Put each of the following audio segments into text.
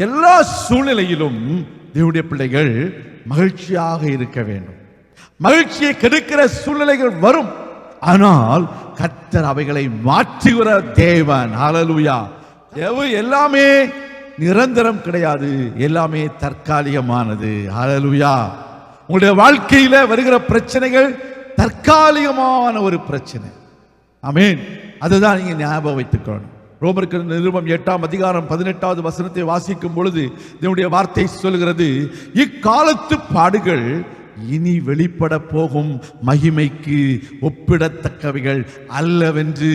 எல்லா சூழ்நிலையிலும் தேவனுடைய பிள்ளைகள் மகிழ்ச்சியாக இருக்க வேண்டும். மகிழ்ச்சியை கெடுக்கிற சூழ்நிலைகள் வரும், ஆனால் கர்த்தர் அவைகளை மாற்றுகிற தேவன். ஹல்லேலூயா. எல்லாமே நிரந்தரம் கிடையாது, எல்லாமே தற்காலிகமானது. ஹல்லேலூயா. உங்களுடைய வாழ்க்கையில வருகிற பிரச்சனைகள் தற்காலிகமான ஒரு பிரச்சனை. ஆமென். அதுதான் நீங்க ஞாபகம் வைத்துக்கணும். ரோமருக்கு நிருபம் 8ஆம் அதிகாரம் 18வது வசனத்தை வாசிக்கும் பொழுது தேவனுடைய வார்த்தை சொல்கிறது, இக்காலத்து பாடுகள் இனி வெளிப்பட போகும் மகிமைக்கு ஒப்பிடத்தக்கவைகள் அல்லவென்று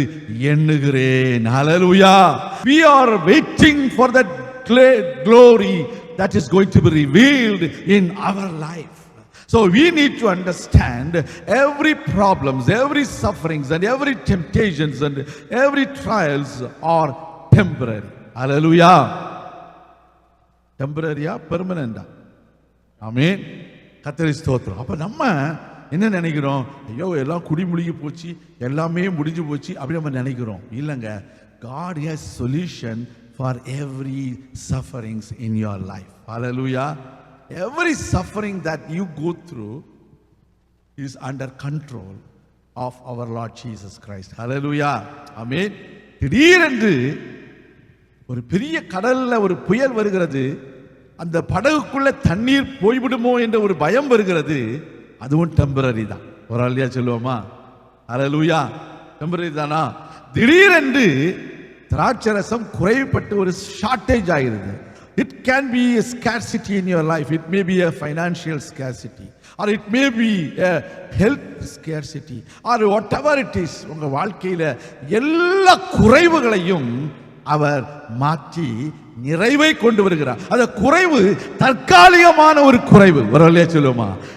எண்ணுகிறேன். ஹல்லேலூயா. We are waiting for that glory that is going to be revealed in our life. So we need to understand every problems, every sufferings and every temptations and every trials are temporary. Hallelujah. Temporary or permanent? Amen. கர்த்தருக்கு ஸ்தோத்திரம். அப்ப நம்ம என்ன நினைக்கிறோம்? ஐயோ எல்லாம் குடிமுழுகி போச்சு, எல்லாமே முடிஞ்சு போச்சு அப்படி நம்ம நினைக்கிறோம். இல்லைங்க. God has solution for every sufferings in your life. Hallelujah. Every suffering that you go through is under control of our Lord Jesus Christ. Hallelujah. Amen. திடீரென்று ஒரு பெரிய கடல்ல ஒரு புயல் வருகிறது, அந்த படகுக்குள்ள தண்ணீர் போய்விடுமோ என்ற ஒரு பயம் வருகிறது. அதுவும் டெம்பரரி தான். ஒரு ஆளியா சொல்லுவோமா? ஹல்லேலூயா. டெம்பரரி தானா? திடீரென்று திராட்சரசம் குறைவுபட்டு ஒரு ஷார்டேஜ் ஆகிறது. It can be a scarcity in your life. It may be a financial scarcity, or it may be a health scarcity, or whatever it is. உங்க வாழ்க்கையில எல்லா குறைவுகளையும் அவர் மாற்றி நிறைவை கொண்டு வருகிறார். அந்த குறைவு தற்காலிகமான ஒரு குறைவு. ஒரு சொல்லுமா?